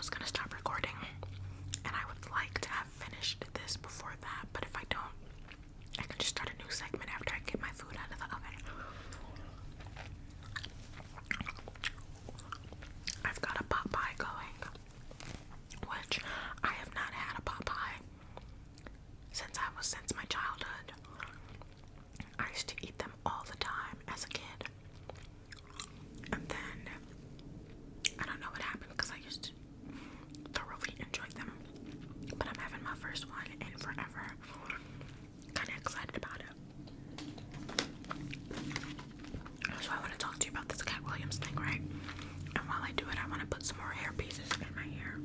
was gonna stop recording, and I would like to have finished this before that, but if I don't, I can just start a new segment after I get my food out of the oven. I've got a pot pie going, which I have not had a pot pie since my childhood. I used to eat them all the time as a kid. And then, I don't know what happened because I used to thoroughly enjoy them. But I'm having my first one in forever. Kinda excited about it. So I want to talk to you about this Cat Williams thing, right? And while I do it, I want to put some more hair pieces in my hair.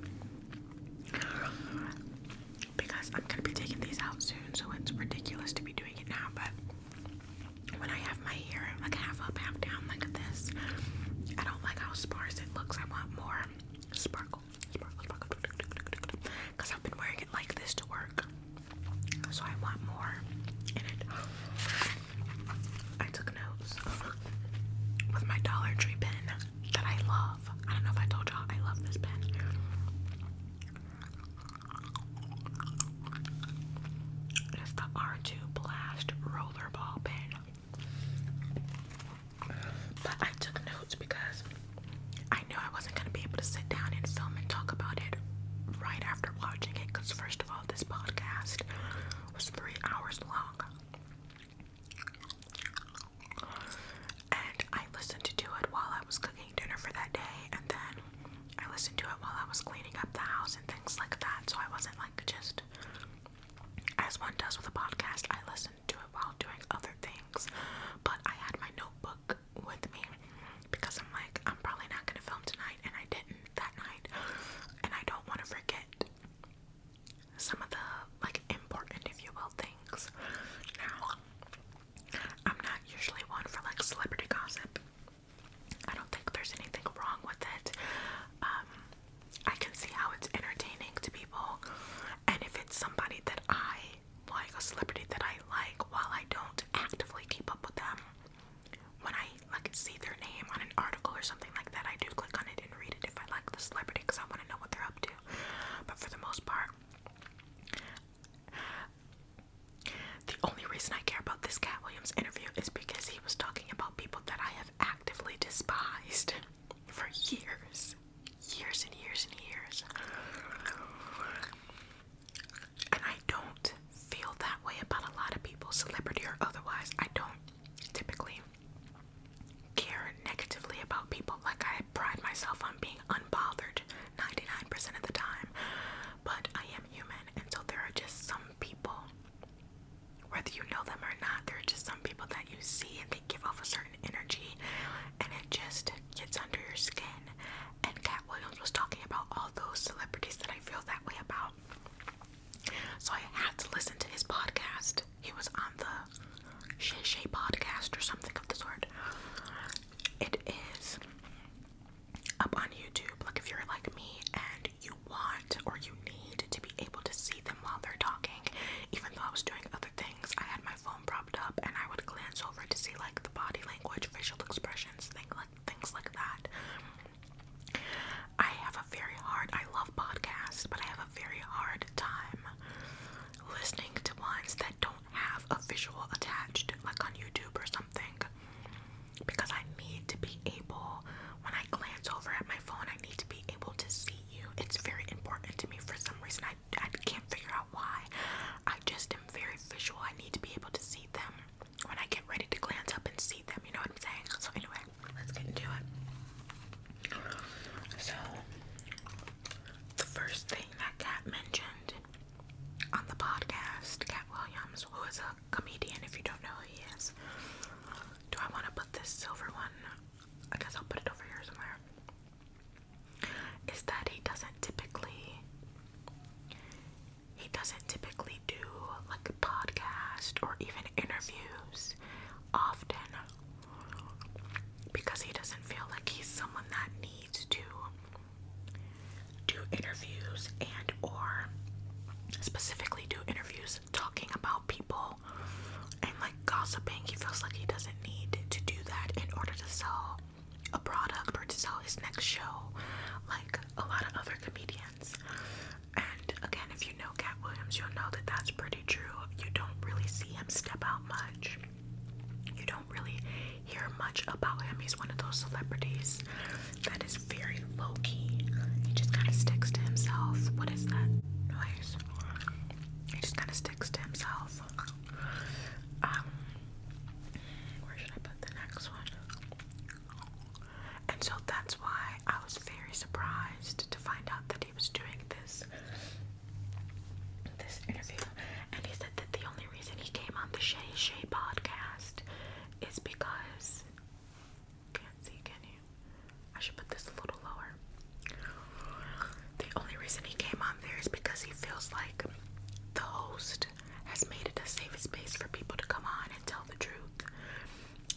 Because I'm going to be taking these out soon, so it's ridiculous to be doing it now, but when I have my hair like half up, half down like this, I don't like how sparse it looks. I want more sparkle, because I've been wearing it like this to work, so I want more in it. I took notes with my Dollar Tree pen that I love. I don't know if I told y'all I love this pen. It's the R2 Blast Rollerball pen. But I took notes because I knew I wasn't going to be able to sit down and film and talk about it right after watching it, because first of all, this podcast was 3 hours long. And I listened to it while I was cooking dinner for that day, and then I listened to it while I was cleaning up the house and things like that, so I wasn't like just, as one does with a podcast, I listened to it while doing other things. But I had my notebook with me because I'm like, I'm probably not going to film tonight, and I didn't that night, and I don't want to forget some of the like important, if you will, things. Now, I'm not usually one for like celebrity gossip. I don't think there's anything wrong with it. I can see how it's entertaining to people, and if it's somebody that I like, a celebrity that I like, while I don't actively keep up with them, when I like see their name on an article or something like that, I do click on it and read it if I like the celebrity, because I want to know what they're up to. But for the most part, the only reason I care about this Cat Williams interview is because he was talking about people that I have actively despised for years and years and years. And I don't feel that way about a lot of people, celebrity or otherwise. I don't typically care negatively about people. Like, I pride myself on being unbothered 99% of the time. But I am human, and so there are just some people, whether you know them or not, there are just some people that you see and they give off a certain energy, and it just gets under your skin. And Cat Williams was talking about all those celebrities that I feel that way about. So I had to listen to his podcast. He was on the Shay Shay podcast or something of the sort. It is up on YouTube. Like, if you're like me and you want or you need to be able to see them while they're talking, even though I was doing other things, I had my phone propped up and I would glance over to see like the body language, facial expressions, things like that. I love podcasts, but I have a very hard time listening to ones that don't have a visual attached, like on YouTube or something, because I need to be able, when I glance over at my phone, I need to be able to see you. It's very important to me for some reason. I can't figure out why. I just am very visual. I need to be able to see them when I get ready to glance up and see them, you know what I'm saying? So anyway, let's get into it. So, the first thing that Cat mentioned on the podcast, Cat Williams, who is a comedian, if you don't know who he is. Do I want to put this silver one? I guess I'll put it over here somewhere. Is that he doesn't typically do like a podcast or even interviews often, because he doesn't feel like he's someone that needs to do interviews and or specifically do interviews talking about people and like gossiping. He feels like he doesn't need to do that in order to sell a product or to sell his next show like a lot of other comedians celebrities that is very low-key. He just kind of sticks to himself. What is that noise? He just kind of sticks to himself. Where should I put the next one? And so that's why I was very surprised to find out that he was doing this interview. And he said that the only reason he came on the Shay podcast is because, can't see, can you? I should put this a little lower. The only reason he came on there is because he feels like the host has made it a safe space for people to come on and tell the truth.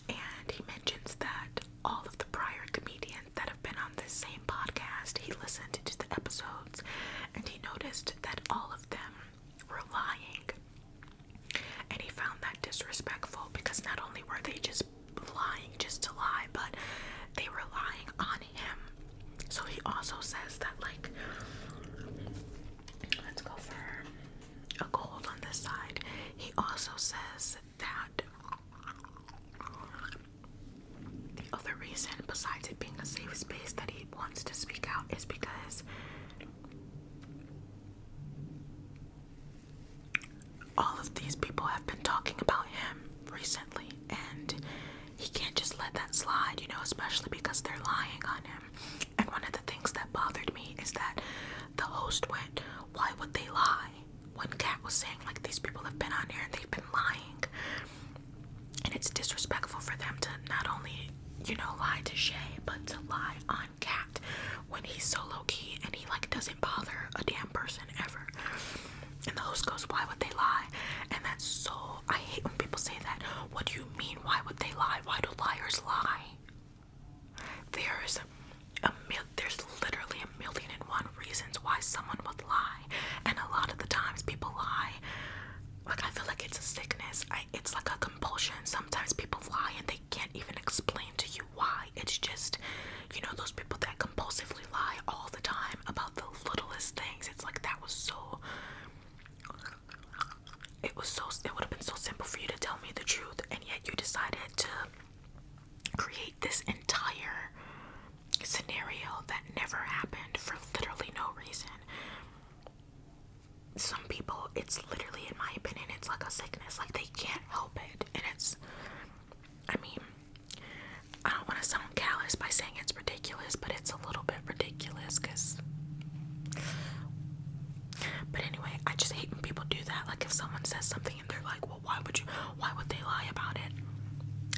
And he mentions that all of the prior comedians that have been on this same podcast, he listened to the episodes and he noticed that all of them were lying. And he found that disrespectful because not only were they just lying just to lie, but they were lying on him. So he also says that, like, let's go for a gold on this side. He also says that the other reason, besides it being a safe space, that he wants to speak out is because all of these people have been talking about him recently, and he can't just let that slide, you know, especially because they're lying on him. And one of the things that bothered me is that the host went, why would they lie? When Kat was saying, like, these people have been on here and they've been lying. And it's disrespectful for them to not only, you know, lie to Shay, but to lie on Kat when he's so low-key and he, like, doesn't bother a damn person ever. And the host goes, why would they lie? And that's so, I hate when people say that. What do you mean, why would they lie? Why do liars lie? There's literally 1,000,001 reasons why someone would lie. And a lot of the times people lie, like, I feel like it's a sickness. It's like a compulsion. Sometimes people lie and they can't even explain to you why. It's just, you know, those people that compulsively lie all the time about the littlest things. It's like, that was so, it would have been so simple for you to tell me the truth, and yet you decided to create this entire scenario that never happened for literally no reason. Some people, it's literally, in my opinion, it's like a sickness. Like, they can't help it. And it's, I mean, I don't want to sound callous by saying it's ridiculous, but it's a little bit ridiculous, but anyway, I just hate when people do that. Like, if someone says something and they're like, well, why would they lie about it?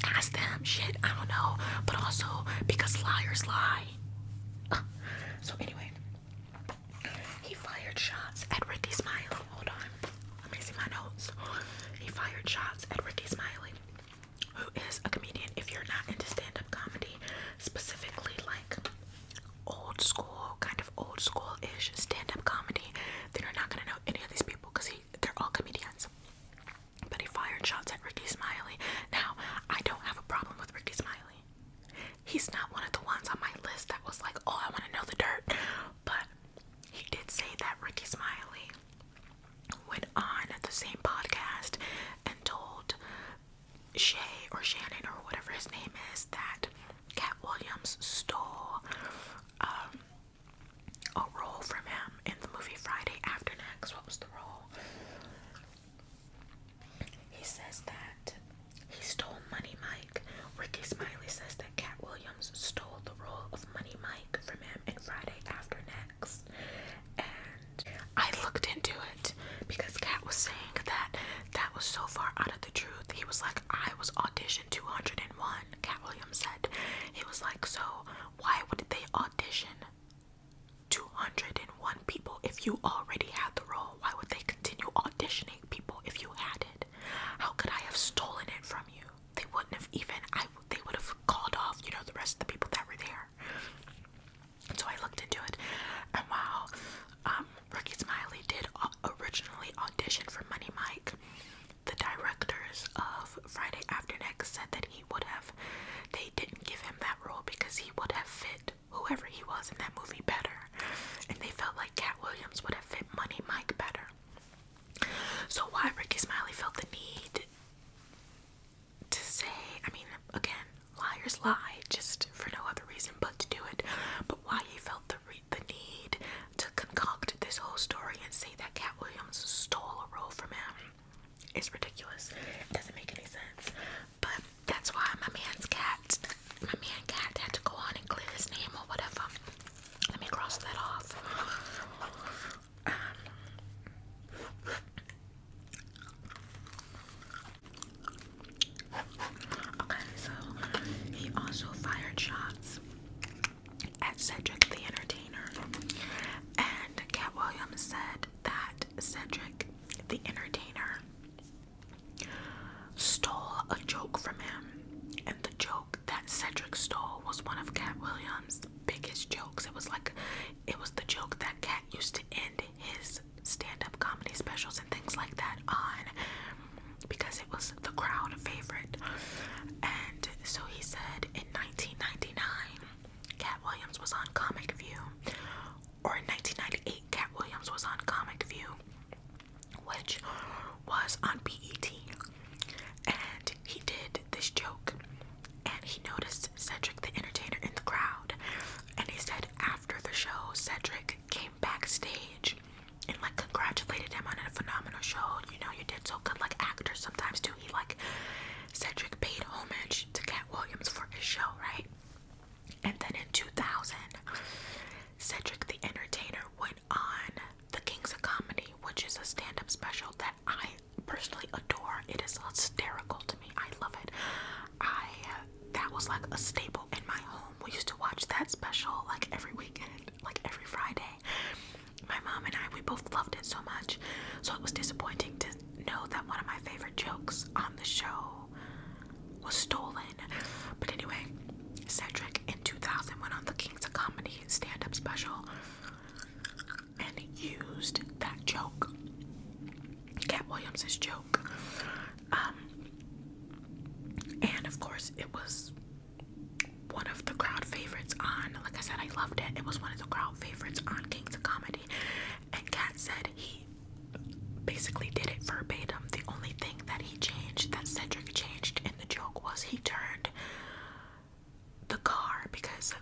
Ask them. Shit, I don't know. But also, because liars lie. So anyway, he fired shots at Ricky Smiley. Hold on, let me see my notes. He fired shots at Ricky Smiley, who is a comedian. If you're not into stand-up comedy, specifically like old school-ish stand-up comedy, then you're not gonna know any of these people because they're all comedians. But he fired shots at Ricky Smiley. Now, I don't have a problem with Ricky Smiley. He's not one of the ones on my list that was like, oh, I want to know the dirt. But he did say that Ricky Smiley went on the same podcast and told Shay or Shannon or whatever his name is that Cat Williams stole a role from him in the movie Friday After Next. What was the role? He says that he stole Money Mike. Ricky Smiley says that Cat Williams stole the role of Money Mike from him in Friday After Next. And I looked into it because Cat was saying that that was so far out of the truth. He was like, I was auditioned 201, Cat Williams said. He was like, so why would they audition 201 people if you already had the role? Why would they continue auditioning people if you had it? How could I have stolen it from you? They wouldn't have even, they would have called off, you know, the rest of the people that were there. And so I looked into it, and while Ricky Smiley did originally audition for Money Mike, the directors of Friday After Next said that they didn't give him that role because he would have fit whoever he was in that movie better. And they felt like Cat Williams would have fit Money Mike better. So why Ricky Smiley felt the need It's ridiculous. It doesn't make any sense. But that's why my man cat had to go on and clear his name or whatever. Let me cross that off. Okay, so he also fired shots at Cedric the Entertainer. And Cat Williams said that Cedric the Entertainer stole a joke from him. And the joke that Cedric stole was one of Cat Williams' biggest jokes. It was the joke that Cat used to end his stand-up comedy specials and things like that on, because it was the crowd favorite. And so he said in 1999, Cat Williams was on Comic View, or in 1998, Cat Williams was on Comic View, which was on BET, and he did this joke, and he noticed Cedric the Entertainer in the crowd, and he said after the show, Cedric came backstage and like congratulated him on a phenomenal show. You know, you did so good. Like actors sometimes do. Cedric paid homage to Cat Williams for his show, right? And then in 2000, Cedric the Entertainer went on The Kings of Comedy, which is a stand-up special that I personally adore. It is hysterical to me. I love it. That was like a staple in my home. We used to watch that special like every weekend, like every Friday. My mom and I, we both loved it so much. So it was disappointing to know that one of my favorite jokes on the show was stolen. But anyway, Cedric in 2000 went on the Kings of Comedy stand-up special and used that joke, Cat Williams' joke. And of course it was one of the crowd favorites on, like I said, I loved it. It was one of the crowd favorites on Kings of Comedy. And Cat said he basically did it verbatim. The only thing that he changed, that Cedric changed in the joke, was he turned the car, because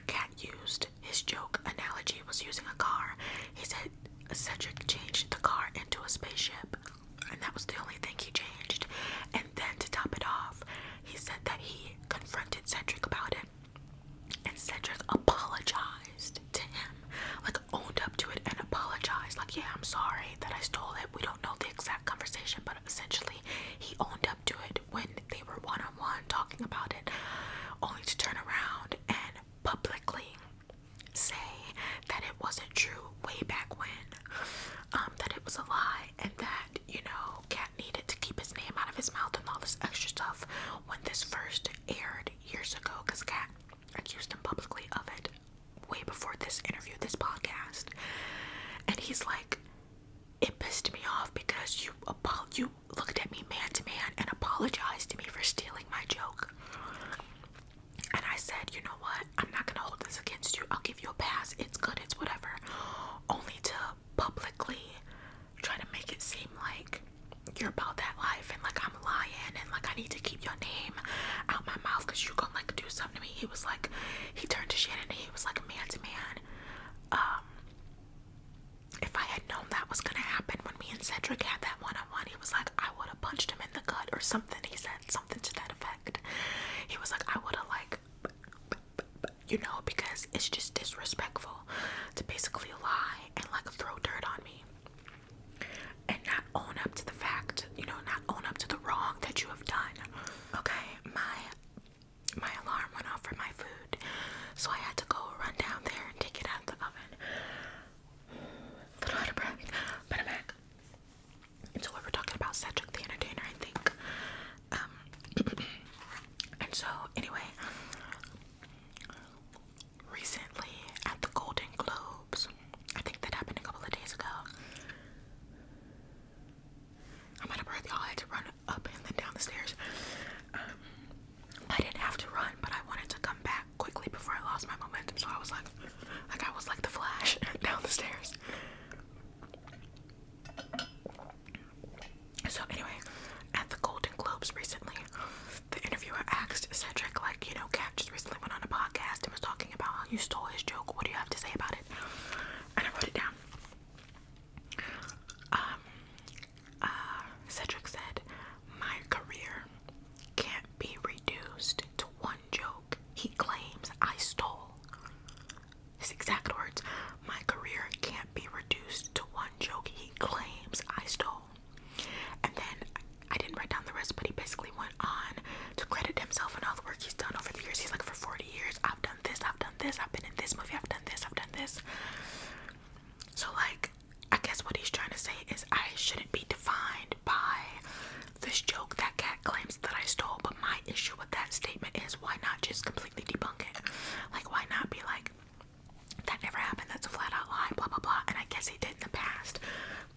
Cat used his joke analogy was using a car. He said Cedric changed the car into a spaceship, and that was the only thing he changed. And then to top it off, he said that he confronted Cedric about it, and Cedric apologized to him, like owned up to it and apologized, like, yeah, I'm sorry that I stole it. We don't know the exact conversation, but essentially he owned up to it when they were one-on-one talking about it, only to turn around and publicly say that it wasn't true way back when, that it was a lie, and that, you know, Cat needed to keep his name out of his mouth and all this extra stuff when this first aired years ago, because Cat accused him publicly of it way before this interview, this podcast. And he's like, it pissed me off because you looked at me man to man and apologized to me for stealing my joke. And I said, you know what, I'm not gonna hold this against you. I'll give you a pass. It's good, it's whatever. Only to publicly try to make it seem like you're about that life and like I'm lying and like I need to keep your name out my mouth because you're gonna like do something to me. He was like, he turned to Shannon and he was like, man to man, if I had known that was gonna happen when me and Cedric had that one-on-one, he was like, I would have punched him in the gut or something. He said something to that effect. He was like, I would have like, you know, because it's just disrespectful to basically lie and like throw dirt on me and not own up to the fact, you know, not own up to the wrong that you have done. Okay, my alarm went off for my food, so I had to go run down there and take it out of the oven. A little out of breath, but I'm back. And so we were talking about Cedric the Entertainer, I think. And so anyway, shouldn't be defined by this joke that Kat claims that I stole. But my issue with that statement is, why not just completely debunk it? Like, why not be like, that never happened, that's a flat out lie, blah blah blah. And I guess he did in the past,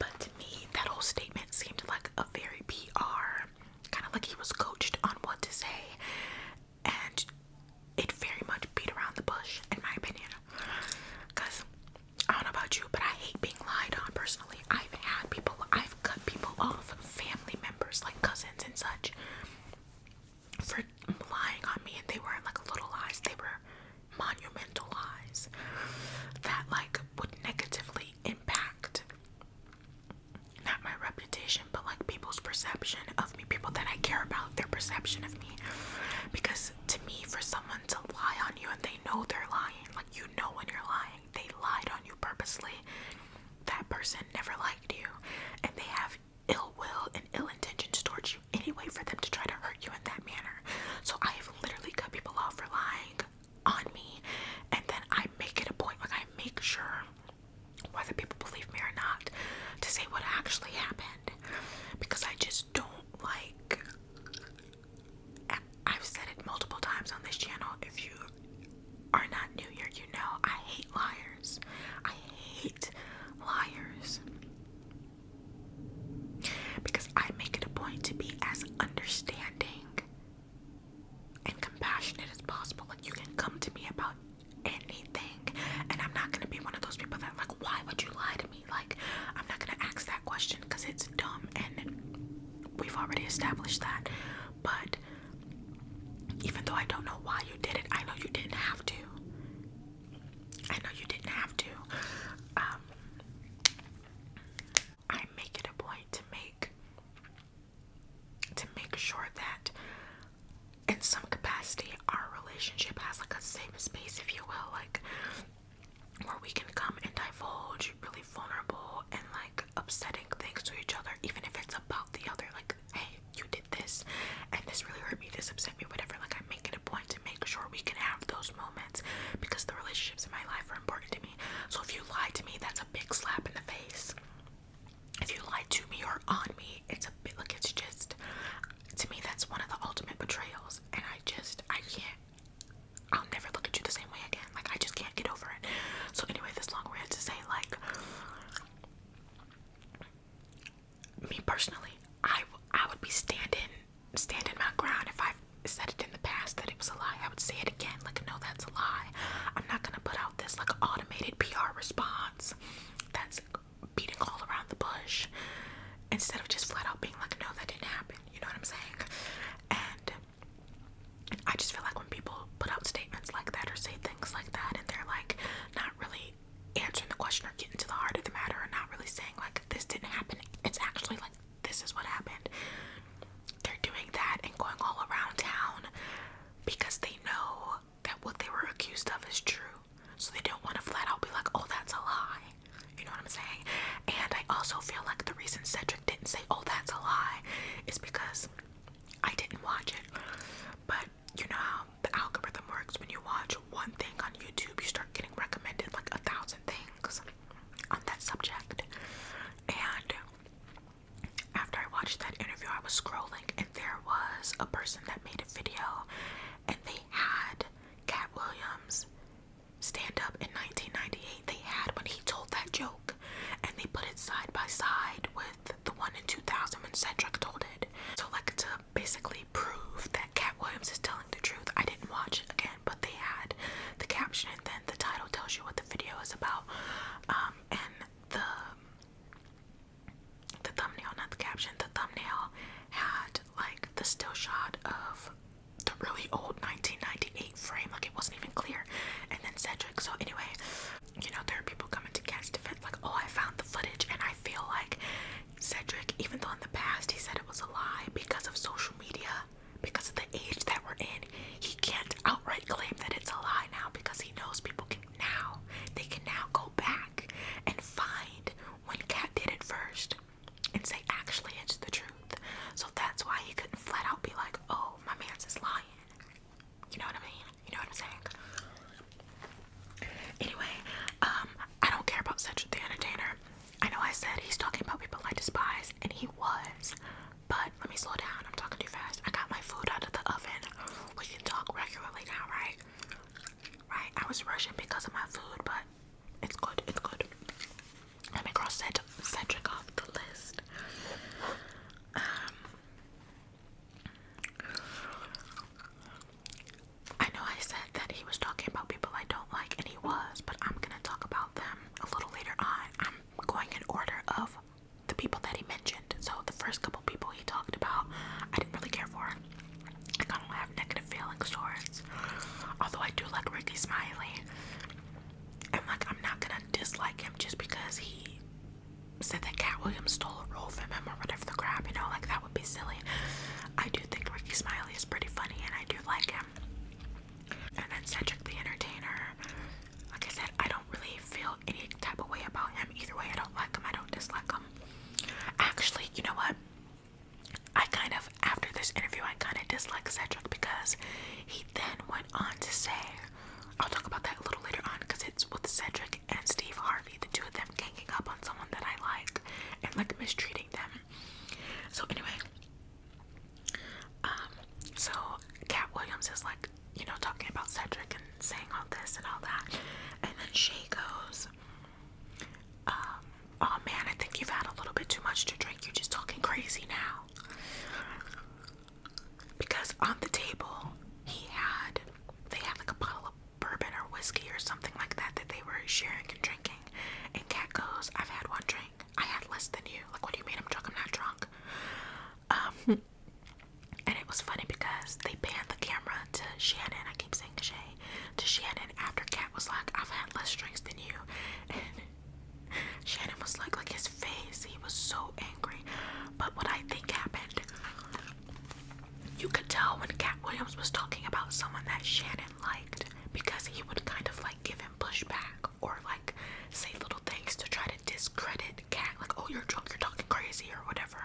but to me that whole statement seemed like a very PR, kind of like he was coached on what to say, and it very much beat around the bush, in my opinion. Because I don't know about you, but I hate being lied on personally. I've cut people off, family members, like cousins and such, for lying on me, and they weren't like little lies, they were monumental lies that like would negatively impact not my reputation, but like people's perception of me, people that I care about, their perception of me. Because to me, for someone to lie on you and they know they're lying, like you know when you're lying, they lied on you purposely, that person never liked you, and they have ill will and ill intentions towards you anyway for them to try to hurt you in that manner. So I have literally cut people off for lying on me, and then I make it a point, like I make sure, whether people believe me or not, to say what actually happened, because I just don't like, I've said it multiple times on this channel, if you are not new here, you know I hate liars. I hate liars, because I make it a point to be as understanding and compassionate as possible. Like, you can come to me about anything, and I'm not gonna be one of those people that like, why would you lie to me? Like, I'm not gonna ask that question because it's dumb, and we've already established that. But even though I don't know why you did it, I know you didn't have to. I know you didn't have to. I make it a point to make sure that in some capacity our relationship has like a safe space, if you will, like where we can come and divulge really vulnerable and like upsetting things to each other, even if it's about the other. Like, hey, you did this and this really hurt me, this upset me, whatever. Like, I make it a point to make sure we can have those moments, because the relationships in my life are important to me. So if you lie to me, that's a big slap in the face. If you lie to me or on me, it's a bit like, it's just, to me, that's one of the ultimate betrayals. And I can't, I'll never look at you the same way again. Like, I just can't get over it. So anyway, this long rant to say, like, me personally, I would be standing my ground. If I've said it in the past that it was a lie, I would say it again, like, no, that's a lie. I'm not gonna put out this like automated PR response that's beating all around the bush, instead of just flat out being like, no, that didn't happen. You know what I'm saying? And I just feel like when people put out statements like that or say things like that, and they're like not really answering the question or getting to the heart of the matter, or not really saying like, this didn't happen, it's actually like, this is what happened, they're doing that and going all around town because they know that what they were accused of is true. So they don't want to flat out be like, oh, that's a lie. You know what I'm saying? And I also feel like the reason Cedric didn't say, oh, that's a lie, is because I didn't watch it. But you know how the algorithm works. When you watch one thing on YouTube, you start getting recommended like 1,000 things on that subject. And after I watched that interview, I was scrolling, and there was a person that made a video, and they had Cat Williams stand up in 1998. They had when he told that joke, and they put it side by side with the one in 2000 when Cedric told it. So like, to basically prove that Cat Williams is telling the truth, I didn't watch it again, but they had the caption, and then the title tells you what the video is about, and the thumbnail, not the caption, the thumbnail had like the still shot of the really old 1998 frame, like it wasn't even clear, and then Cedric. So anyway, you know, there are people coming to Cat's defense like, oh, I found the footage, and I feel like Cedric, even though in the past he said it was a lie, because of social media, because of the age that we're in, he can't outright claim that it's a lie now, because he knows people can now go back and find when Cat did it first and say, actually, it's the truth. So that's why he couldn't flat out be like, oh, my man's is lying. You know what I mean? You know what I'm saying? Anyway, I don't care about Cedric the Entertainer. I know I said he's talking about people I despise. Williams stole a role from him or whatever the crap, you know, like that would be silly. I do think Ricky Smiley is pretty funny and I do like him. And then Cedric the Entertainer, like I said, I don't really feel any type of way about him. Either way, I don't like him, I don't dislike him. Actually, you know what? After this interview, I kind of dislike Cedric because he then went on to say, I'll talk about that a little later on because it's with Cedric and Steve Harvey, the two of them ganging up on someone that I like and like mistreating them. So anyway, so Cat Williams is like, you know, talking about Cedric and saying all this and all that, and then Shay goes, oh man, I think you've had a little bit too much to drink, you're just talking crazy now. Because on the table, they had like a bottle of bourbon or whiskey or something like that that they were sharing and drinking. And Kat goes, I've had one drink. I had less than you. Like, what do you mean I'm drunk? I'm not drunk. And it was funny because they panned the camera to Shannon. I keep saying Shay. To Shannon after Kat was like, I've had less drinks than you. And Shannon was like his face. He was so angry. But what I think happened, you could tell when Cat Williams was talking about someone that Shannon liked because he would kind of like give him pushback or like say little things to try to discredit Cat, like, oh, you're drunk, you're talking crazy or whatever.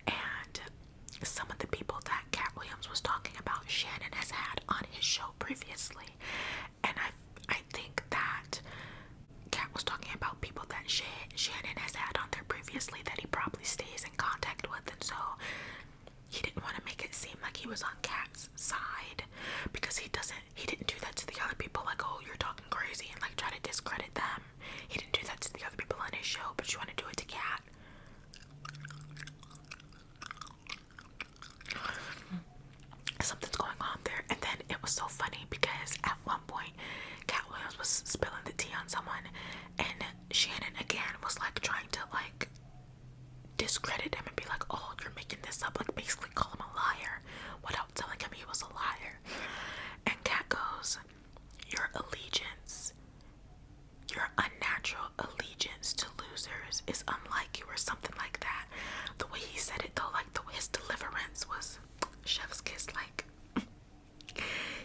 And some of the people that Cat Williams was talking about, Shannon has had on his show previously. And I think that Cat was talking about people that Shannon has had on there previously that he probably stays in contact with, and so he didn't want to make it seem like he was on Cat's side because he didn't do that to the other people, like, oh, you're talking crazy, and like try to discredit them. He didn't do that to the other people on his show, but you want to do it to Cat. Something's going on there. And then it was so funny because at one point Cat Williams was spilling the tea on someone and Shannon again was like trying to like discredit him and be like, oh, you're making this up, like basically call him a liar without telling him he was a liar. And Cat goes, your allegiance, your unnatural allegiance to losers is unlike you, or something like that. The way he said it though, like his deliverance was chef's kiss. Like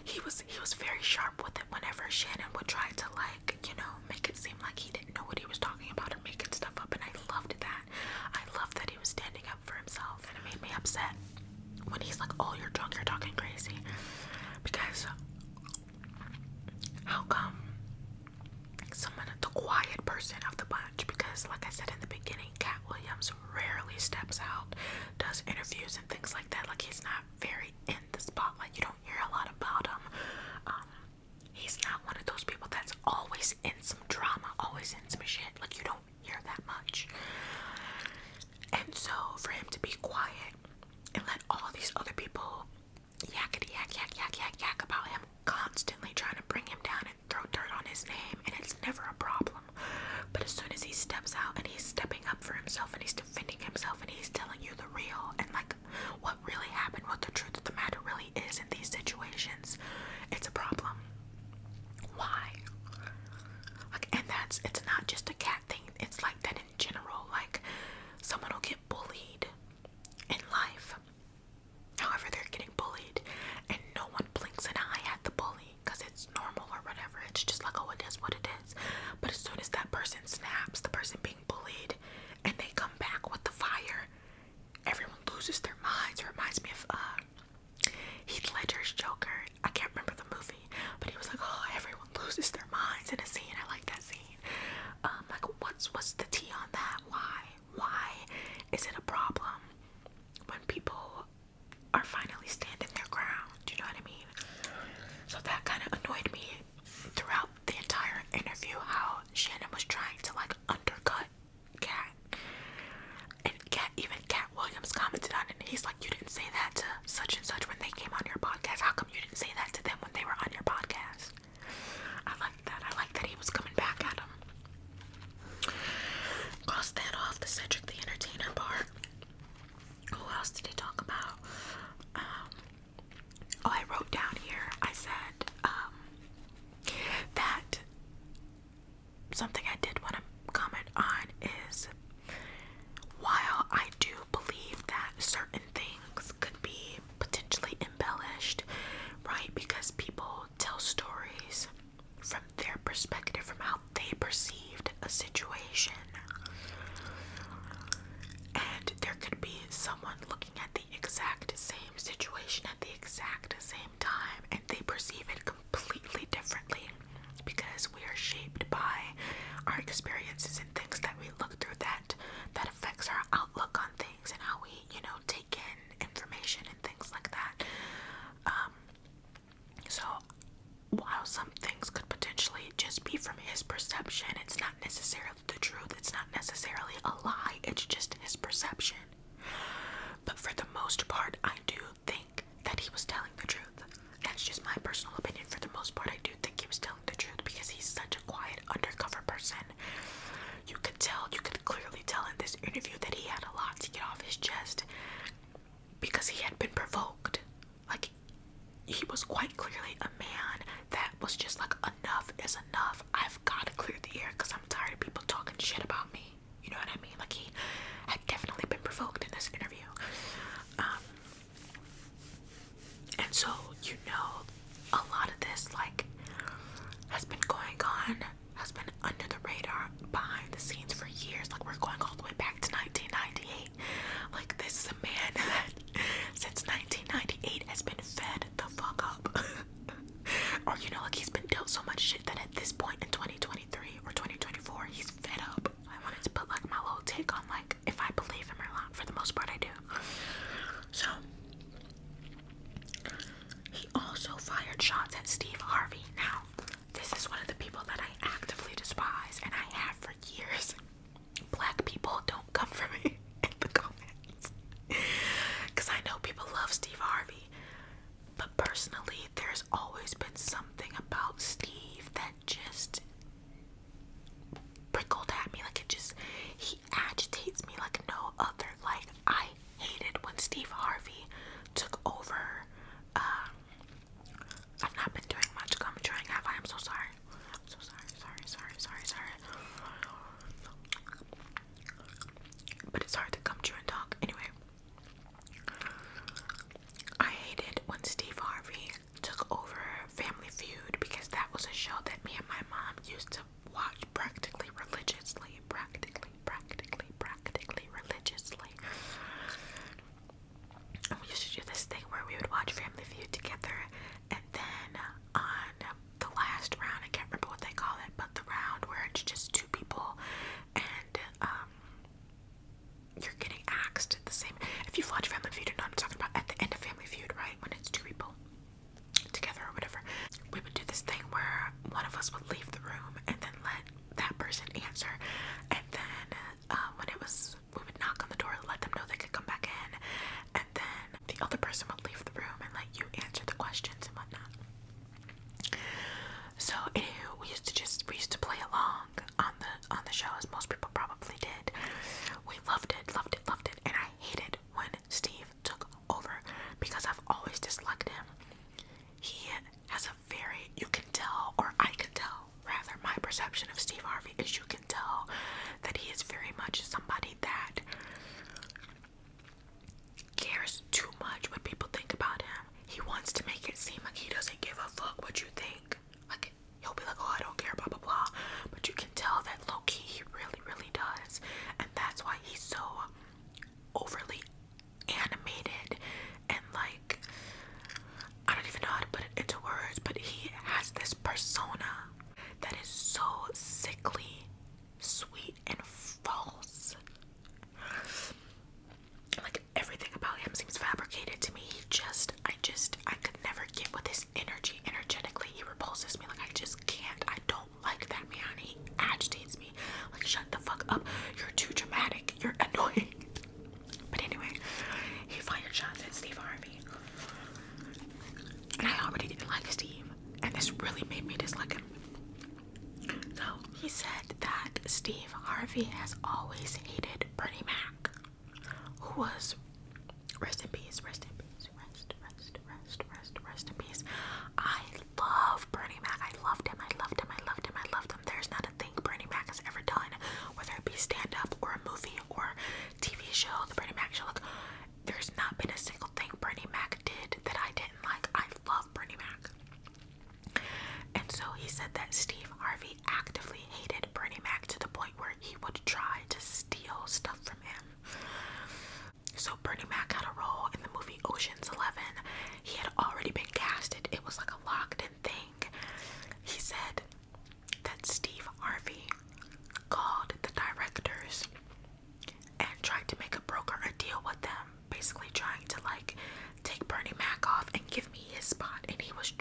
he was very sharp with it whenever Shannon would try to like, you know, make it seem like he didn't know what he was talking about or making stuff up, and I loved that. I loved that he was standing up for himself, and it made me upset when he's like, oh, you're drunk, you're talking crazy. Because how come someone, the quiet person of the bunch, because like I said in the beginning, Cat Williams rarely steps out, does interviews and things like that. Like, he's not very in the spotlight. You don't hear a lot about him. He's not one of those people that's always in some drama, always in some shit. Like, you don't hear that much. And so for him to be quiet and let all these other people yakety yak about him, constantly trying to bring him down and throw dirt on his name, and it's never a problem. But as soon as he steps out and he's stepping up for himself and he's defending himself and he's telling you the real and like what really happened, what the truth of the matter really is in these situations, it's a problem. Why? Like, and it's not just a Cat thing, it's like that in general. Like, someone will get bullied in life, however they're getting bullied, and no one blinks an eye at the bully because it's normal or whatever. It's just like, oh, it is what it is. But as soon as that person snaps, the person being bullied, and they come back with the fire, everyone loses their minds. It reminds me of Heath Ledger's Joker. I can't remember the movie, but he was like, oh, everyone loses their minds in a scene. I like that scene. Like, what's the tea on that? Why is it a problem when people are finally standing their ground? Do you know what I mean? So that kind of annoyed me throughout the entire interview, how Shannon was trying to like undercut Cat. And Cat Williams commented on it, and he's like, you didn't say that to such and such when they came on your podcast. How come you didn't say that to them when they were on your podcast? I like that. I like that he was coming back at him. Cross that off, the Cedric the Entertainer part. Who else did he talk about? I wrote down here, I said that something I did want to comment because while I do believe that certain things could be potentially embellished, right? Because people tell stories from their perspective, from how they perceived a situation. And there could be someone looking at the exact same situation at the exact same time, and they perceive it completely differently because we are shaped by our experiences and things that we look through that affects our outlook on things and how we, take in information and things like that. So while some things could potentially just be from his perception, it's not necessarily the truth, it's not necessarily a lie, it's just his perception. But for the most part, I do think that he was telling the truth. That's just my personal opinion. For the most part, I do think he was telling the truth because he's such a quiet, undercover person. You could clearly tell in this interview that he had a lot to get off his chest because he had been provoked. Like, he was quite clearly a man that was just like, enough is enough. I've got to clear the air because I'm tired of people talking shit about me. You know what I mean? Like, he had definitely been provoked in this interview. And so, a lot of this, like, has been going on, has been under the radar, behind the scenes for years. Like, we're going all the way back to 1998. Like, this is a man that, since 1998, has been fed the fuck up. Or, like, he's been dealt so much shit that at this point in 2023 or 2024, he's fed up. I wanted to put, like, my little take on, like, if I believe him or not. For the most part, I do. So, he also fired shots at Steve Harvey. Now, this is one of the people that I actively despise, and I have for years. Black people, don't come for me in the comments. Because I know people love Steve Harvey. But personally, there's always been something about Steve that just prickled at me. Like, he agitates me like no other. Like, I hated when Steve Harvey took over. I've not been doing much gum chewing, have I? I'm so sorry. I'm so sorry. But it's hard to gum chew and talk. Anyway, I hated when Steve Harvey took over Family Feud because that was a show that me and my mom used to watch practically religiously. And we used to do this thing where we would watch Family Feud together, and then on the last round, I can't remember what they call it, but the round where it's just two people and you're getting axed the same. If you've watched Family Feud, you know what I'm talking about. At the end of Family Feud, right, when it's two people together or whatever, we would do this thing where one of us would leave the room and then let that person answer, and then we would knock on the door to let them know they could come back in, and then the other person would leave the room and let you answer the questions and whatnot. So anywho, we used to play along on the show, as most people probably did. We loved it, and I hated when Steve took over because I've always disliked him. He has you can tell, or I can tell, rather, my perception of Steve Harvey is you can tell that he is very much somebody that cares too much what people think about him. He wants to make it seem like he doesn't give a fuck what you think. Like, he'll be like, oh, I don't care, blah, blah, blah. But you can tell that low-key he really, really does. And that's why he's so overly animated and, like, I don't even know how to put it into words, but he has this persona that is so sickly sweet and false. Like, everything about him seems fabricated to me. I could never get with his energy. Energetically, he repulses me. Like, I just can't. I don't like that man. He agitates me. Like, shut the fuck up. You're too dramatic. You're annoying. But anyway, he fired shots at Steve Harvey. And I already didn't like Steve. And this really made me dislike him. So, he said that Steve Harvey has always hated Bernie Mac, who was, rest in peace. I love Bernie Mac. I loved him. There's not a thing Bernie Mac has ever done, whether it be stand-up or not been a single thing Bernie Mac did that I didn't like. I love Bernie Mac. And so he said that Steve Harvey actively hated Bernie Mac to the point where he would try to steal stuff from him. So Bernie Mac had a role in the movie Ocean's 11. He had already been casted. It was like a locked in thing. He said that Steve Harvey called the directors and tried to make a broker a deal with them, basically trying to like take Bernie Mac off and give me his spot. And he was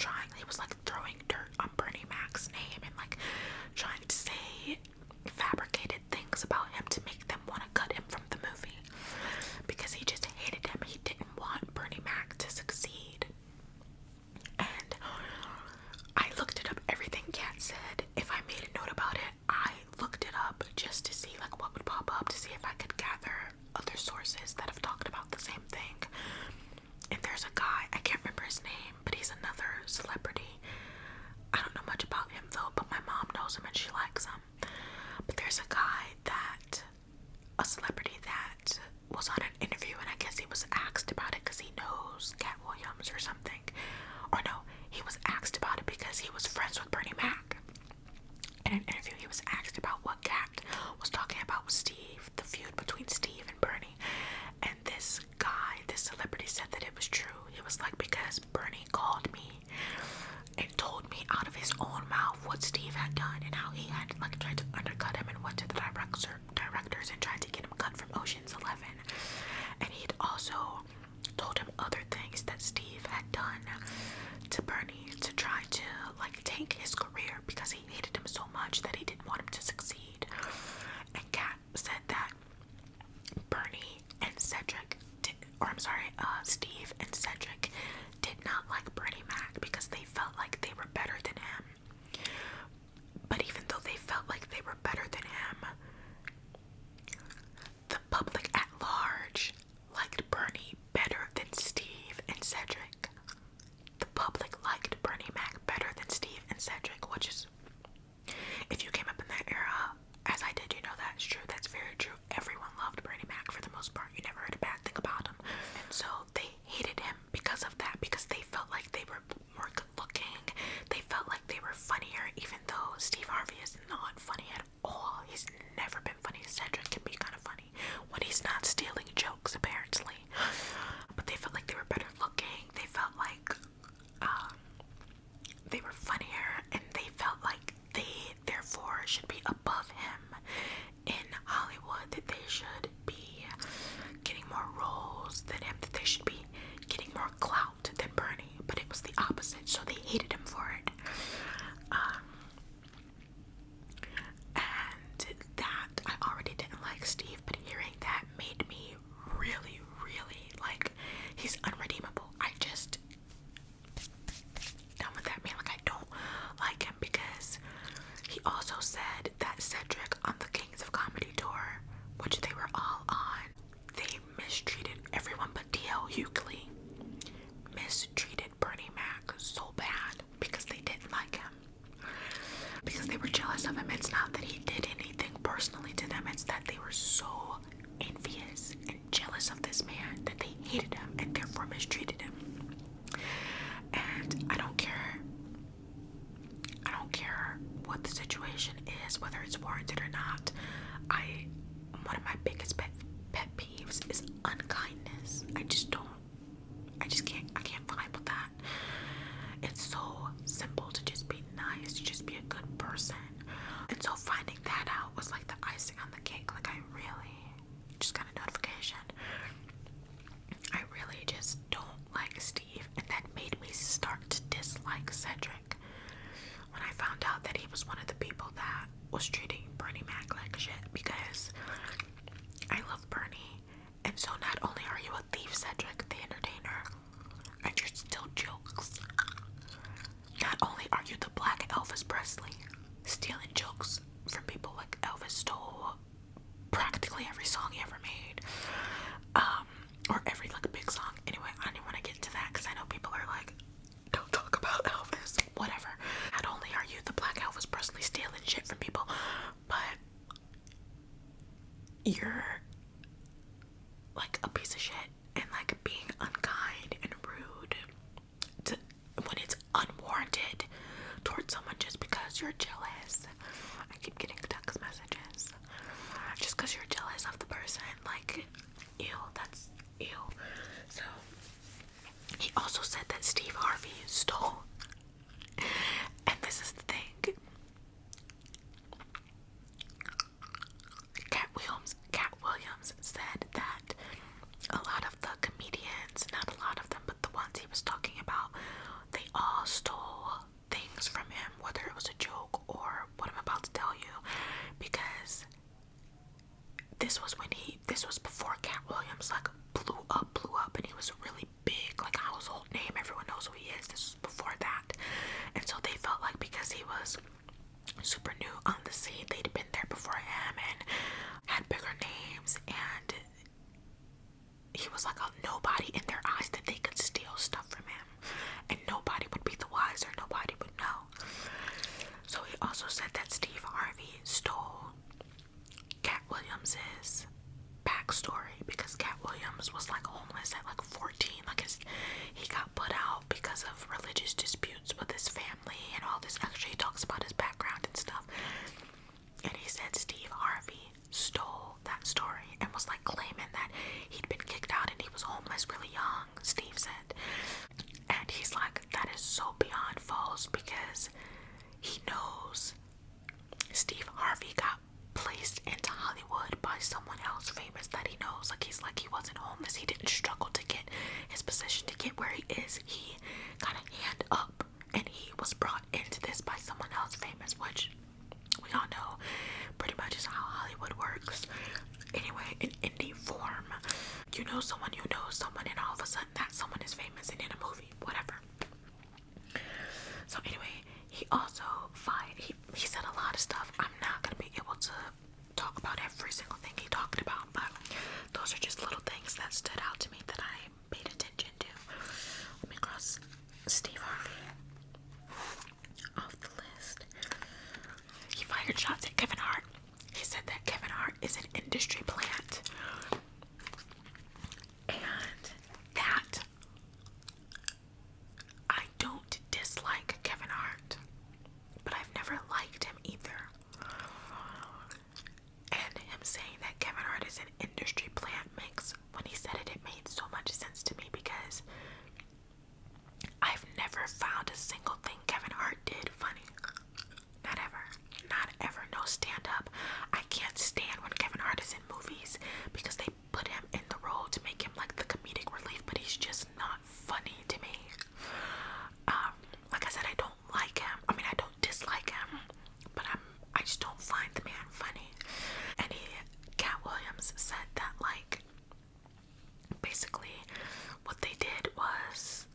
like throwing dirt on Bernie Mac's name and like trying to say fabricated things about him to make them want to cut him from the movie because he just hated him. He didn't want Bernie Mac to succeed. And I looked it up, everything Kat said. If I made a note about it, I looked it up just to see like what would pop up, to see if I could gather other sources that have talked about the same thing. And there's a guy, I can't remember his name, but he's another celebrity. I don't know much about him though, but my mom knows him and she likes him. But there's a guy a celebrity that was on an interview, and I guess he was asked about it because he knows Cat Williams or something. Or no, he was asked about it because he was friends with Bernie Mac. In an interview, he was asked about what Cat was talking about with Steve, the feud between Steve and Bernie. And this guy, this celebrity, said that it was true. He was like, because Bernie called me and told me out of his own mouth what Steve had done and how he had like tried to undercut him and went to the directors and tried to get him cut from Ocean's 11. And he'd also told him other things that Steve had done to Bernie to try to like tank his career because he hated him so much that he didn't want him to succeed. And Kat said that Steve and Cedric did not like Bernie Mac because they felt like they were better than him. But even though they felt like they were better than him, the public at large liked Bernie better than Steve and Cedric. The public liked Bernie Mac better than Steve and Cedric, which is, if you came up in that era, as I did, you know that's true. That's very true. Everyone loved Bernie Mac for the most part. You never heard a bad thing about him. And so they hated him because of that, because they felt like they were more good looking. They felt like they were funnier, even though Steve Harvey is not funny at all. He's never been funny. Cedric can be kind of funny when he's not stealing jokes, apparently. But they felt like they were better looking. They felt like they were funnier, and they felt like they therefore should be above him in Hollywood, that they should be getting more roles than him, that they should be getting more clout than Bernie. But it was the opposite, so they hated him for it. And that, I already didn't like Steve, but hearing that made me really, really like, he's unredeemable. I just done with that man. Like, I don't like him because he also said that Cedric on the Kings of Comedy tour, which they were all on, they mistreated everyone but D.L. Hughley. Mistreated Bernie Mac so bad because they didn't like him. Because they were jealous of him. It's not that he did anything personally to them. It's that they were so envious and jealous of this man that they hated him and therefore mistreated him. And I don't care what the situation is, whether it's warranted or not. One of my biggest pet peeves is unkindness. I can't vibe with that. It's so simple to just be nice, to just be a good person. And so finding that out was like the icing on the cake. Like, I really just got a notification. I really just don't like Steve, and that made me start to dislike Cedric when I found out that he was one of the people that was treating Bernie Mac like shit, because I love Bernie. And so not only are you a thief, Cedric the Entertainer, and you're still jokes, not only are you the Black Elvis Presley, stealing jokes from people like Elvis stole practically every song he ever made, or every like big song. Anyway, I didn't want to get into that because I know people are like, don't talk about Elvis, whatever. Not only are you the Black Elvis Presley stealing shit from people, but you're like a piece of shit and like being this was before Cat Williams like blew up, and he was a really big like household name. Everyone knows who he is. This was before that, and so they felt like because he was super new on the scene, they'd been there before him and had bigger names, and he was like a nobody in their eyes, that they could steal stuff from him and nobody would be the wiser, nobody would know. So he also said that Steve Harvey stole Cat Williams's backstory, because Cat Williams was like homeless at like 14. Like he got put out because of religious disputes with his family and all this extra. He talks about his background and stuff, and he said Steve Harvey stole that story and was like claiming that he'd been kicked out and he was homeless really young, Steve said. And he's like, that is so beyond false, because he knows Steve Harvey got placed into Hollywood by someone else famous that he knows. Like, he's like, he wasn't homeless, he didn't struggle to get his position, to get where he is. He got a hand up and he was brought into this by someone else famous, which we all know pretty much is how Hollywood works. Anyway, in indie form, you know someone, and all of a sudden that someone is famous and in a movie, whatever. So anyway, he also he said a lot of stuff. I'm not gonna be able to talk about every single thing he talked about, but those are just little things that stood out to me that I paid attention to. Let me cross Steve Harvey off the list. He fired shots at Kevin Hart. He said that Kevin Hart is an industry plant, and that I don't dislike Kevin Hart, but I've never liked him either. And him saying that Kevin Hart is an industry plant makes, when he said it, it made so much sense to me, because I've never found a single thing Kevin Hart did funny. Not ever. Not ever. No stand up. I can't stand when Kevin Hart is in movies, because they put him in the role to make him like the comedic relief, but he's just not funny to me. Like I said, I don't like him. I mean, I don't dislike him, but I just don't find the man funny. And Cat Williams said that, like, basically what they did was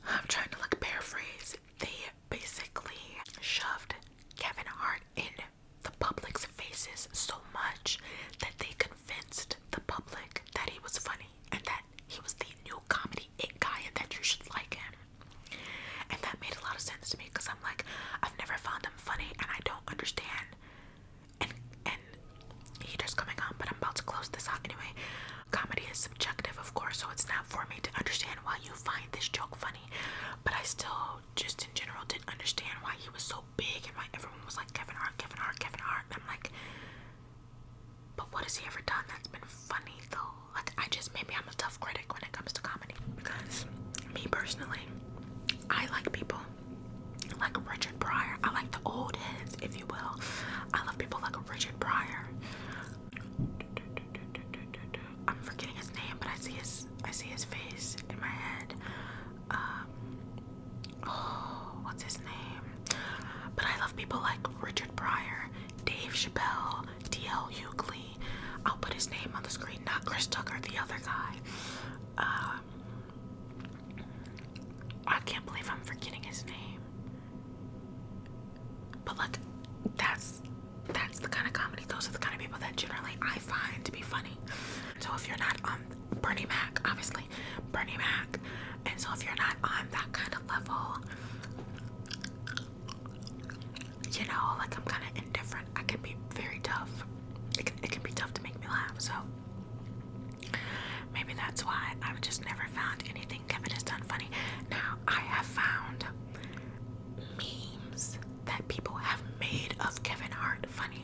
I'm trying to like paraphrase, they basically shoved Kevin Hart in the public's faces so much that they convinced the public that he was funny and that he was the new comedy it guy and that you should like him. And that made a lot of sense to me, because I'm like, I've never found him funny and I don't understand. And heater's coming on, but I'm about to close this out anyway. Comedy is subjective, of course, so it's not for me to understand why you find this joke funny, but I still, just in general, didn't understand why he was so big and why everyone was like, Kevin Hart, Kevin Hart, Kevin Hart. And I'm like, but what has he ever done that's been funny though? Like, maybe I'm a tough critic when it comes to comedy, because me personally, I like people like Richard Pryor. I like the old heads, if you will. I love people like Richard Pryor. I'm forgetting his name, but I see his face in my head. What's his name? But I love people like Richard Pryor, Dave Chappelle, D.L. Hughley. I'll put his name on the screen, not Chris Tucker, the other guy. I can't believe I'm forgetting his name. But like, that's the kind of comedy, those are the kind of people that generally I find to be funny. So if you're not on Bernie Mac, obviously, Bernie Mac, and so if you're not on that kind of level, you know, like, I'm kind of indifferent. I can be very tough. It can be tough to make me laugh, so maybe that's why I've just never found anything Kevin has done funny. Now, I have found memes that people have made of Kevin Hart funny,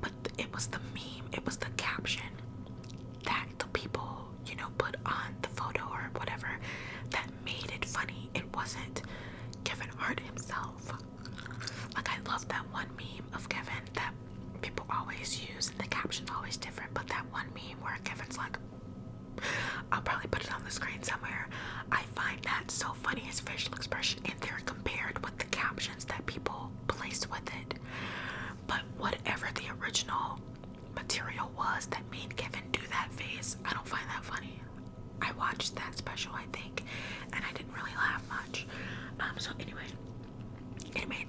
but it was the meme, it was the caption that the people, you know, put on the photo or whatever that made it funny. It wasn't Kevin Hart himself. Like, I love that one meme of Kevin that people always use, and the caption's always different, but that one meme where Kevin's like, I'll probably put it on the screen somewhere. I find that so funny, his facial expression, and they're compared with the captions that people place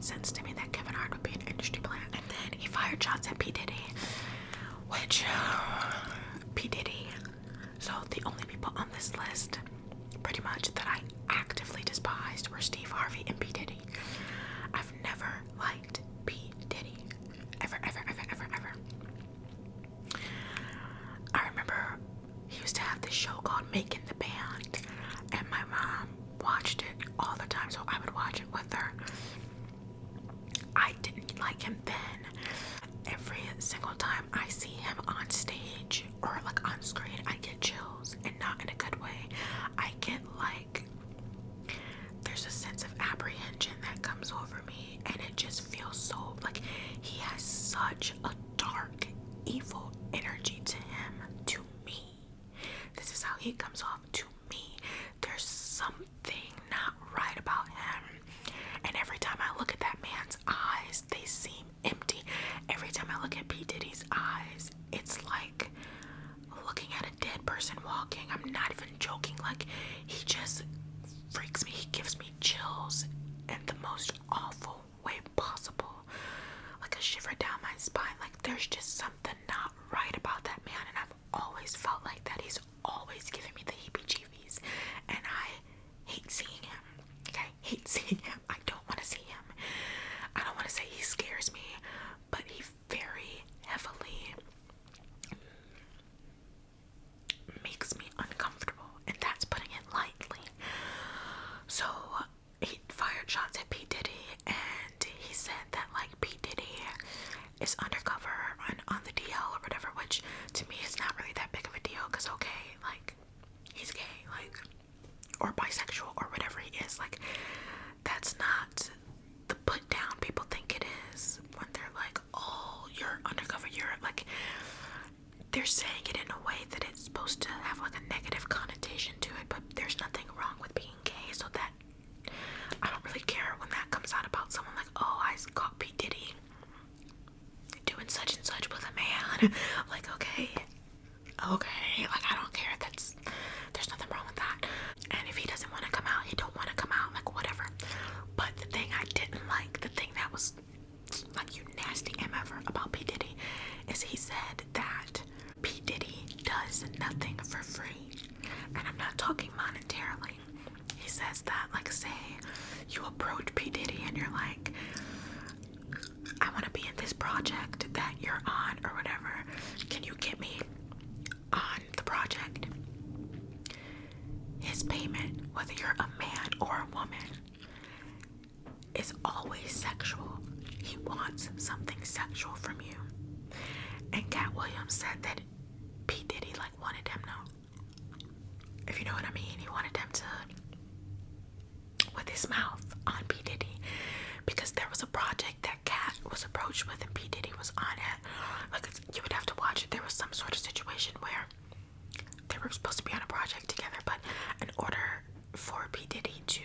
made sense to me that Kevin Hart would be an industry plant. And then he fired shots at P. Diddy, which P. Diddy. So the only people on this list, pretty much, that I actively despised were Steve Harvey and P. Diddy. I've never liked P. Diddy. Ever. I remember he used to have this show called Making the Band, and my mom watched it all the time, so I would watch it with her. I didn't like him then. Every single time I see him on stage or like on screen, I get chills, and not in a good way. I get like, there's a sense of apprehension that comes over me, and it just feels so like he has such a dark, evil energy to him, to me. This is how he comes off to me. There's something not right about him, and every time I look at that man's eyes, they seem empty. Every time I look at P. Diddy's eyes, it's like looking at a dead person walking. I'm not even joking. Like, he just freaks me. He gives me chills in the most awful way possible, like a shiver down my spine. Like, there's just something not right about that man, and I've always felt like that. He's always giving me the heebie-jeebies, and I hate seeing him. Okay, hate seeing him. I don't want to see him. I don't want to say he scares me, but he very heavily makes me uncomfortable, and that's putting it lightly. So he fired shots at P. Diddy, and he said that like P. Diddy is undercover on the DL or whatever, which to me is not really that big of a deal, because okay, like, he's gay, like, or bisexual or whatever he is. Like, that's not the put down people think it is when they're like, oh, you're undercover, you're like, they're saying it in a way that it's supposed to have like a negative connotation to it, but there's nothing wrong with being gay, so that I don't really care when that comes out about someone like, oh, I caught P. Diddy doing such and such with a man. Like, okay, like, I don't care. There's nothing wrong with that. And if he doesn't want to come out, he don't want to come out, like, whatever. But the thing I didn't like, the thing that was like, you nasty MFer about P. Diddy, is he said that P. Diddy does nothing for free. And I'm not talking monetarily. He says that, like, say you approach P. Diddy and you're like, I want to be in this project that you're on or whatever. Can you get me on the project? His payment, whether you're a man or a woman, is always sexual. He wants something sexual from you. And Cat Williams said that P. Diddy like wanted him, no, if you know what I mean. He wanted him to, with his mouth on P. Diddy, because there was a project that Cat was approached with and P. Diddy was on it. Like, you would have to watch it. There was some sort of situation where they were supposed to be on a project together, but in order for P. Diddy to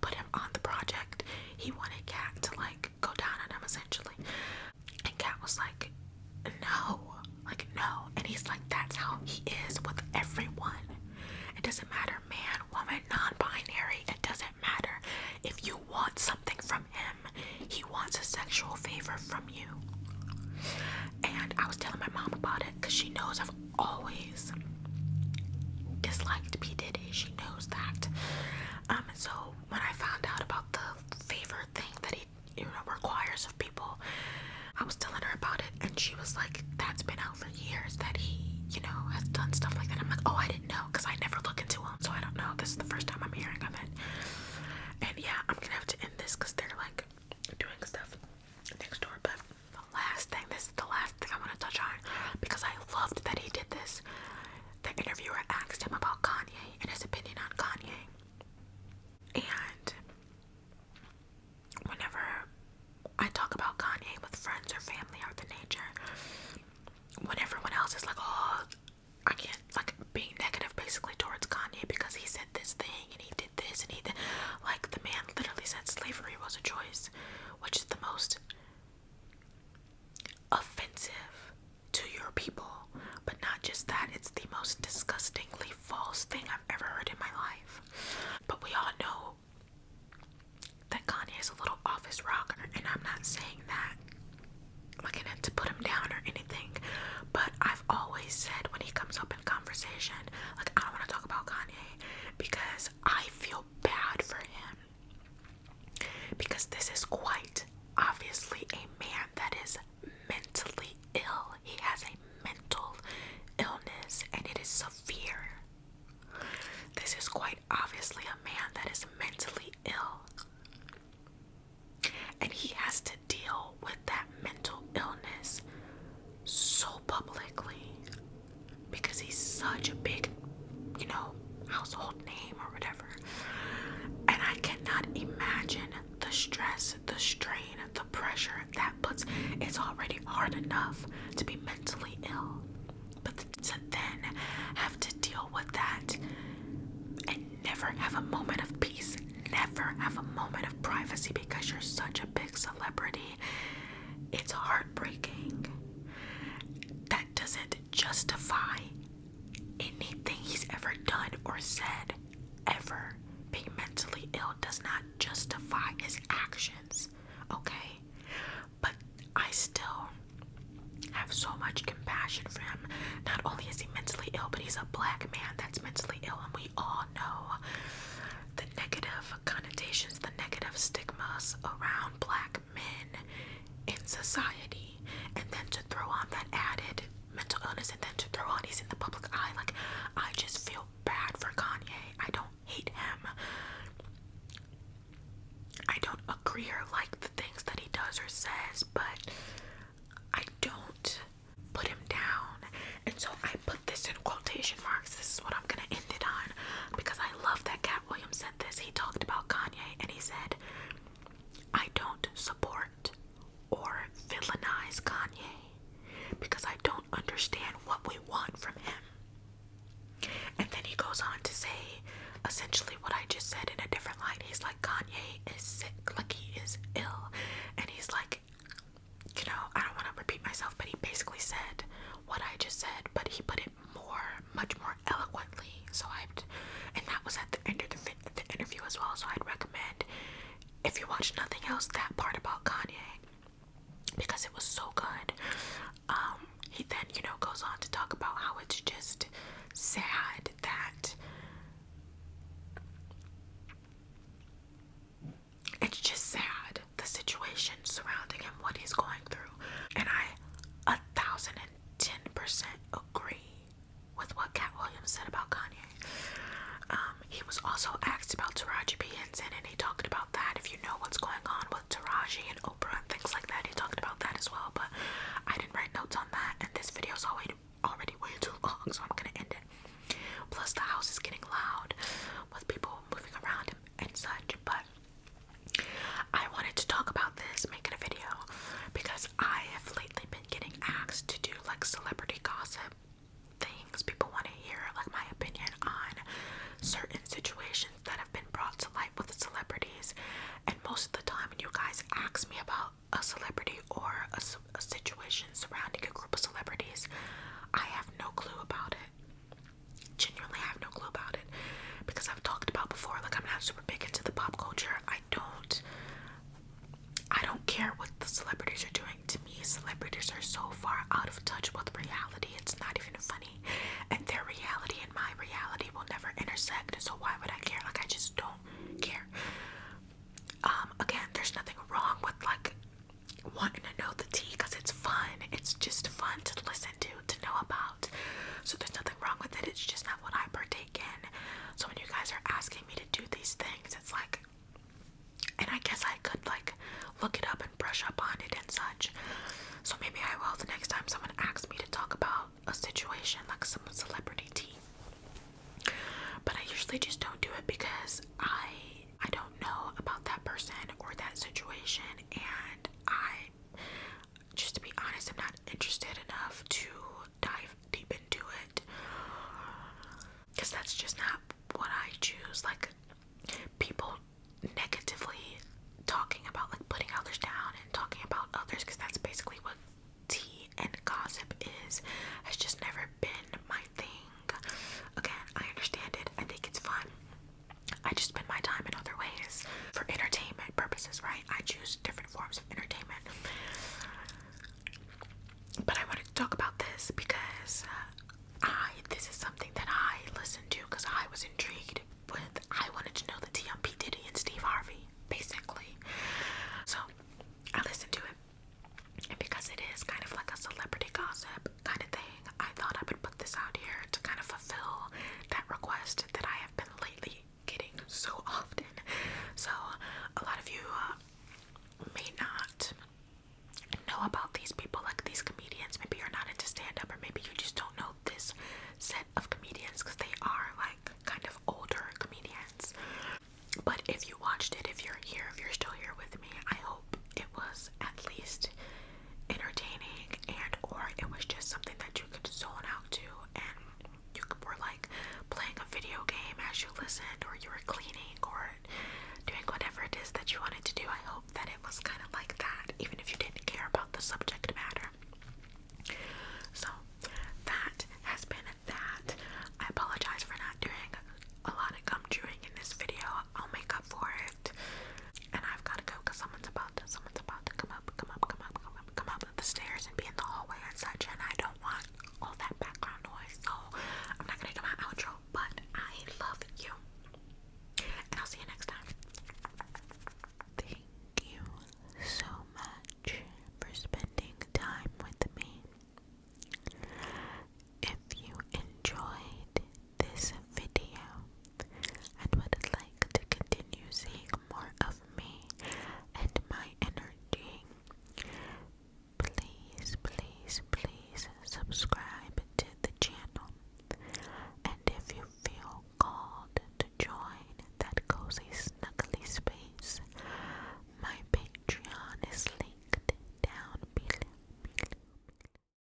put him on the project, he wanted Cat to like go down on him, essentially. And Cat was like, no, and he's like, that's how he is with everyone. It doesn't matter, man, woman, non-binary, it doesn't matter. If you want something from him, he wants a sexual favor from you. And I was telling my mom about it, because she knows I've always disliked P. Diddy. She knows that. And so when I found out about the favor thing that he, requires of people, I was telling her about it, and she was like, that's been out for years, that he, has done stuff like that. I'm like, oh, I didn't know, because I never look into him, so I don't know. This is the first time I'm hearing of it. And yeah, I'm gonna have to end this, because they're like doing stuff next door. But this is the last thing I want to touch on, because I loved that he did this. The interviewer asked him about Kanye and his opinion on Kanye. And whenever I talk about Kanye with friends or family or the nature, when everyone else is like, oh, I can't, like, being negative basically towards Kanye because he said this thing and he did this and he did, like, the man literally said slavery was a choice, which is the most offensive to your people. But not just that, it's the most disgustingly false thing I've ever heard in my life. But we all know that Kanye is a little off his rocker, and I'm not saying that like to put him down or anything, but I've always said when he comes up in conversation, like, I don't want to talk about Kanye because I feel bad for him, because this is quite obviously a man that is mentally ill. He has a mental illness and it is severe. This is quite obviously a man that is mentally ill, and he has to deal with that mental illness so publicly because he's such a big, household name or whatever. And I cannot imagine the stress, the strain, the pressure that puts. It's already hard enough to be mentally ill, but to then have to deal with that and never have a moment of peace, never have a moment of privacy because you're such a big celebrity, it's heartbreaking. That doesn't justify anything he's ever done or said, ever. Being mentally ill does not justify his actions, okay? But I still have so much compassion for him. Not only is he mentally ill, but he's a black man that's mentally ill, and we all know the negative connotations, the negative stigmas around black men in society, and then to throw on that added mental illness, and then to throw on he's in the public eye. Like, I just feel bad for Kanye. I don't hate him. I don't agree or like the things that he does or says, but I don't put him down. And so I put this in quotation marks. This is what I'm gonna end it on, because I love that Cat Williams said this. He talked about Kanye and he said, I don't support or villainize Kanye because I don't understand what we want from him. And then he goes on to say essentially what I just said in a different light. He's like, Kanye is sick, like he is ill. And he's like, I don't want to repeat myself, but he basically said what I just said, but he put it much more eloquently. So and that was at the end of the interview as well. So I'd recommend, if you watch nothing else, that part about Kanye, because it was so good. He then, goes on to talk about how it's just sad that the situation surrounding him, what he's going through. And I 1010% agree with what Cat Williams said about Kanye. He was also asked about Taraji P. Henson, and he talked about that. If you know what's going on with Taraji and Oprah and things like that, he talked about that as well, but I didn't write notes on that, and this video's already way too long, so I'm gonna end it. Plus, the house is getting loud with people moving around and such, but I wanted to talk about this, making a video, because I have lately been getting asked to do like celebrity gossip things. People want to hear like my opinion on certain situations that have been brought to light with celebrities, and most of the time when you guys ask me about a celebrity or a situation surrounding a group of celebrities, I have no clue about it. Genuinely, I have no clue about it, because I've talked about before, like, I'm not super big into the pop culture. I don't care what the celebrities are doing. To me, celebrities are so far out of touch with reality, it's not even funny, and their reality and my reality will never intersect, so why would I care? Like, I just don't